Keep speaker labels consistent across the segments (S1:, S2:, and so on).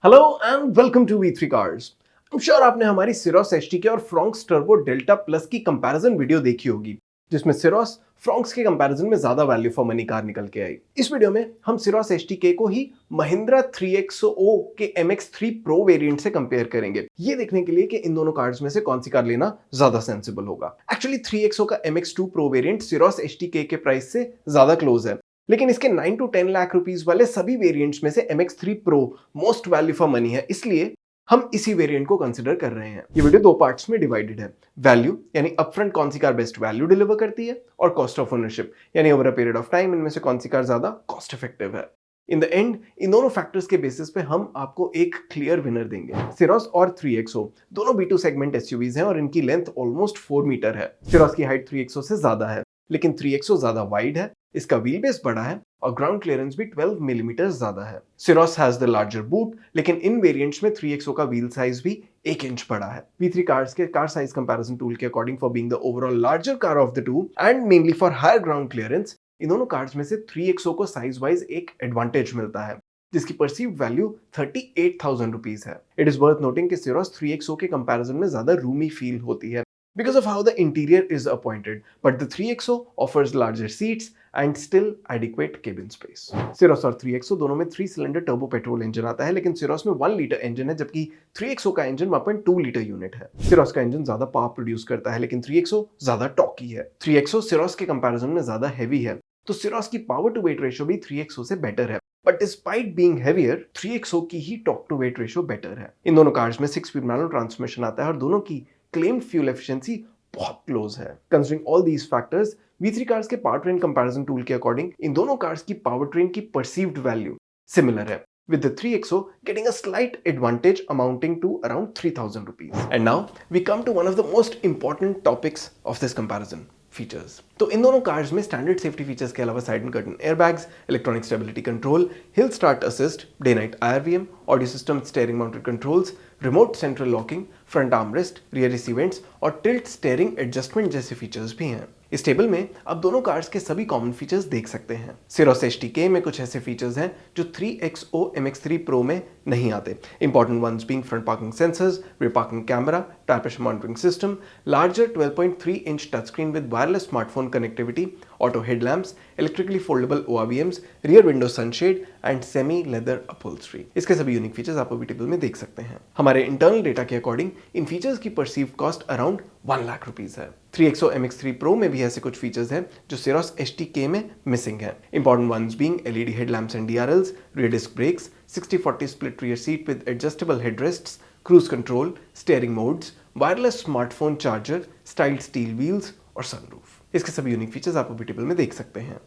S1: Hello and welcome to V3 cars. I am sure आपने हमारी Syros HTK और Fronx turbo delta plus की comparison video देखी होगी, जिसमें सिरोस फ्रोंक्स के कंपैरिजन में ज्यादा वैल्यू फॉर मनी कार निकल के आई। इस वीडियो में हम सिरोस एचटीके को ही महिंद्रा 3XO के MX3 प्रो वेरिएंट से कंपेयर करेंगे, ये देखने के लिए कि इन दोनों कार्स में से कौन सी कार लेना ज्यादा सेंसिबल होगा। एक्चुअली 3XO का MX2 प्रो वेरिएंट सिरोस एचटीके के प्राइस से ज्यादा क्लोज है, लेकिन इसके 9 to 10 लाख रुपीस वाले सभी वेरिएंट्स में से MX3 Pro most value for money है, इसलिए हम इसी वेरिएंट को कंसिडर कर रहे हैं। ये वीडियो दो पार्ट्स में डिवाइडेड है। वैल्यू यानी अपफ्रंट कौन सी कार बेस्ट वैल्यू डिलीवर करती है, और कॉस्ट ऑफ ओनरशिप यानी over a period of time इनमें से कौन सी कार ज्यादा कॉस्ट इफेक्टिव है। इन द एंड इन दोनों फैक्टर्स के बेसिस पे हम आपको एक क्लियर विनर देंगे। सिरोस और 3XO दोनों B2 सेगमेंट एसयूवीज हैं और इनकी लेंथ ऑलमोस्ट 4 मीटर है। सिरोस की हाइट 3XO से ज्यादा है, लेकिन 3XO ज्यादा वाइड है, इसका व्हील बेस बड़ा है और ग्राउंड क्लियरेंस भी 12 मिलीमीटर ज्यादा है। सिरोस हैज द लार्जर बूट, लेकिन इन वेरिएंट्स में 3XO का व्हील साइज भी 1 इंच बड़ा है। V3 कार्स के कार साइज कंपैरिजन टूल के according for being the overall larger car of the two and mainly for higher ground clearance, इन दोनों कार्स में से 3XO को साइज वाइज एक एडवांटेज मिलता है, जिसकी परसीव्ड वैल्यू 38,000 रुपीज है। इट इज वर्थ नोटिंग कि सिरोस 3XO के कंपैरिजन में ज्यादा रूमी फील होती है because of how the interior is appointed, but the 3XO offers larger seats and still adequate cabin space. Syros और 3XO दोनों में 3 सिलेंडर टर्बो पेट्रोल इंजन आता है, लेकिन Syros में 1 लीटर इंजन है, जबकि 3XO का इंजन 1.2 लीटर यूनिट है। Syros का इंजन ज्यादा पावर प्रोड्यूस करता है, लेकिन 3XO ज्यादा टॉकी है। 3XO Syros के कंपैरिजन में ज्यादा हैवी है, तो Syros की पावर टू वेट रेशियो भी 3XO से बेटर है। But despite being heavier, 3XO की ही torque to weight ratio better है। इन दोनों कार्स में 6 स्पीड मैनुअल ट्रांसमिशन आता है और दोनों की क्लेम्ड फ्यूल एफिशिएंसी बहुत क्लोज है। Considering all these factors, V3 cars के पावर ट्रेन कंपैरिजन टूल के अकॉर्डिंग इन दोनों कार्स की पावर ट्रेन की परसीव्ड वैल्यू सिमिलर है, with the 3XO getting a slight advantage amounting to around 3,000 rupees. And now we come to one of the most important topics of this comparison. Features. तो इन दोनों cars में standard safety features के अलावा side and curtain airbags, electronic stability control, hill start assist, day night IRVM, audio system, steering mounted controls, remote central locking, front armrest, rear AC vents और tilt steering adjustment जैसे features भी हैं। इस table में आप दोनों cars के सभी कॉमन फीचर्स देख सकते हैं। सिरोस एचटीके में कुछ ऐसे फीचर्स हैं जो 3XO MX3 Pro में नहीं आते। Important ones being front parking sensors, rear parking camera, tyre pressure monitoring system, larger 12.3 inch touch screen with wireless smartphone connectivity, auto headlamps, electrically foldable ORVMs, rear window sunshade and semi leather upholstery. इसके सभी unique features आप अभी table में देख सकते हैं। हमारे internal data के अकॉर्डिंग इन फीचर्स की perceived cost around 1 lakh rupees है। 3XO MX3 Pro में भी ऐसे कुछ फीचर्स हैं जो सिरोस एचटीके में मिसिंग है। Important ones being LED headlamps and DRLs, rear disc brakes, 60/40 split rear seat with adjustable headrests, cruise control, steering modes, wireless smartphone charger, styled steel wheels और sunroof. इसके सभी यूनिक फीचर्स आप अभी table में देख सकते हैं।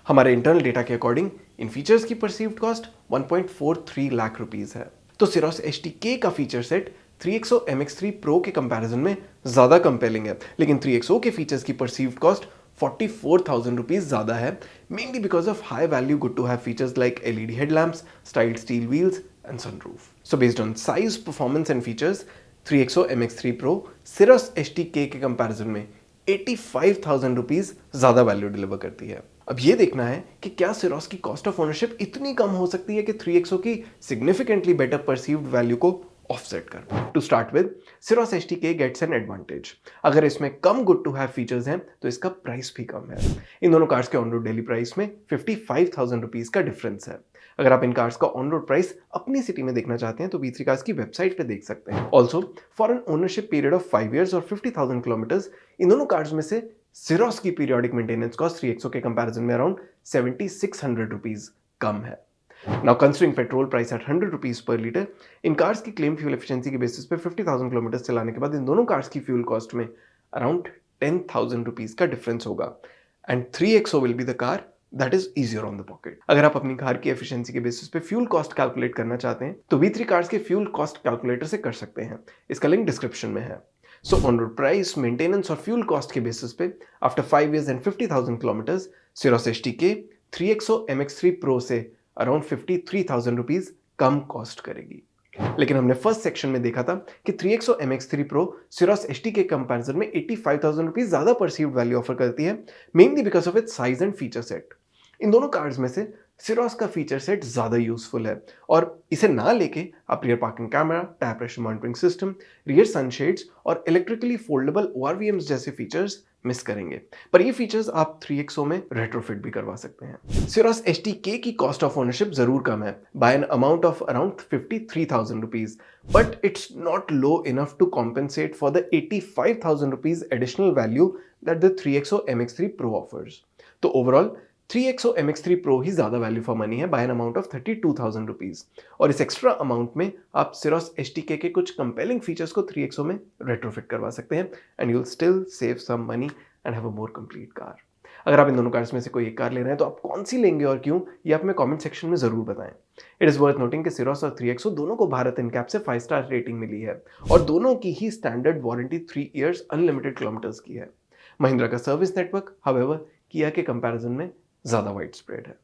S1: हमारे इंटरनल डेटा के अकॉर्डिंग इन फीचर्स की परसीव्ड कॉस्ट 1.43 लाख रुपीस है। तो सिरोस एचटीके का feature set 3XO MX3 Pro के कंपैरिजन में ज्यादा कंपेलिंग है, लेकिन 3XO के फीचर्स की परसीव्ड कॉस्ट 44,000 रुपीस ज्यादा है, mainly because of high value good to have features like LED headlamps, styled steel wheels and sunroof. So based on size, performance and features, 3XO MX3 Pro Syros HTK के comparison में 85,000 rupees ज्यादा value deliver करती है। अब ये देखना है कि क्या सिरोस की कॉस्ट ऑफ ओनरशिप इतनी कम हो सकती है कि 3XO की सिग्निफिकेंटली बेटर परसीव्ड वैल्यू को ऑफसेट कर। To start with, Syros HTK gets an advantage. अगर इसमें कम गुड टू हैव फीचर्स हैं तो इसका प्राइस भी कम है। इन दोनों कार्स के ऑन रोड डेली प्राइस में 55,000 रुपीस का डिफरेंस है। अगर आप इन कार्स का ऑन रोड प्राइस अपनी सिटी में देखना चाहते हैं तो V3 कार्स की वेबसाइट पे देख सकते हैं। Also for an ownership period of 5 years और 50,000 किलोमीटर्स, इन दोनों कार्स में से सिरोस की पीरियोडिक मेंटेनेंस कॉस्ट 3XO के कंपैरिजन में अराउंड 7,600 रुपीस कम है। Now considering petrol price at 100 rupees per liter, in cars की क्लेम फ्यूल एफिशिएंसी के बेसिस पे 50,000 किलोमीटर चलाने के बाद इन दोनों कार्स की फ्यूल कॉस्ट में अराउंड 10,000 रुपीस का डिफरेंस होगा, and 3XO will be the car that is easier on the pocket. अगर आप अपनी कार की एफिशिएंसी के बेसिस पे फ्यूल कॉस्ट कैलकुलेट करना चाहते हैं तो V3 कार्स के फ्यूल कॉस्ट कैलकुलेटर से कर सकते हैं। इसका लिंक डिस्क्रिप्शन में है। So on road price, maintenance और फ्यूल कॉस्ट के बेसिस पे after 5 years and 50,000 kilometres, Syros HTK 3XO MX3 Pro से अराउंड 53,000 रुपीज कम कॉस्ट करेगी। लेकिन हमने फर्स्ट सेक्शन में देखा था कि 3XO MX3 Pro Syros HTK के कंपैरिजन में 85,000 रुपीज ज्यादा परसीव्ड वैल्यू ऑफर करती है, mainly because of its size and feature set. इन दोनों कार्स में से सिरोस का फीचर सेट ज़्यादा यूजफुल है और इसे ना लेके आप rear parking camera, tyre pressure monitoring system, rear sunshades और इलेक्ट्रिकली फोल्डेबल ORVMs जैसे फीचर्स मिस करेंगे। पर ये फीचर्स आप 3XO में रेट्रोफिट भी करवा सकते हैं। सिरोस HTK की कॉस्ट ऑफ ओनरशिप जरूर कम है, by an amount of around 53,000 rupees, but it's not low enough to compensate for the 85,000 rupees additional value that the 3XO MX3 Pro offers. तो ओवरऑल 3XO MX3 Pro ही ज्यादा value for money है, by an amount of 32,000 rupees. और इस extra amount में आप सिरोस HTK के कुछ कंपेलिंग फीचर्स को 3XO में रेट्रोफिट करवा सकते हैं and you will still save some money and have a more complete car. अगर आप इन दोनों कार्स में से कोई एक कार ले रहे हैं तो आप कौन सी लेंगे और क्यों, ये आप हमें कमेंट सेक्शन में जरूर बताएं। इट इज वर्थ नोटिंग कि सिरोस और 3XO दोनों को भारत इनकैप से 5 स्टार रेटिंग मिली है और दोनों की ही standard warranty 3 years unlimited kilometres की है। महिंद्रा का सर्विस नेटवर्क हाउएवर किया के कंपैरिजन में ज़्यादा वाइड स्प्रेड है।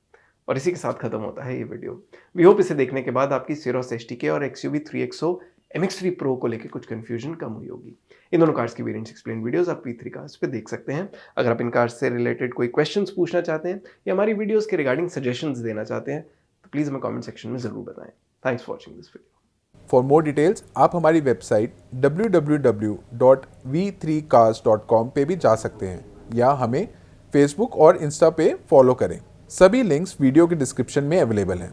S1: और इसी के साथ खत्म होता है ये वीडियो। वी होप इसे देखने के बाद आपकी सिरोस HTK और XUV 3XO MX3 Pro को लेकर कुछ कंफ्यूजन कम हुई होगी। इन दोनों कार्स की वेरिएंट्स एक्सप्लेन वीडियोस आप P3 कार्स पे देख सकते हैं। अगर आप इन कार्स से रिलेटेड कोई क्वेश्चंस पूछना चाहते हैं या हमारी वीडियोस के रिगार्डिंग सजेशंस देना चाहते हैं तो प्लीज़ हमें कमेंट सेक्शन में ज़रूर बताएं। Thanks for watching this video.
S2: For more details आप हमारी वेबसाइट www.v3cars.com पे भी जा सकते हैं या हमें फेसबुक और इंस्टा पे फॉलो करें। सभी लिंक्स वीडियो के डिस्क्रिप्शन में अवेलेबल हैं।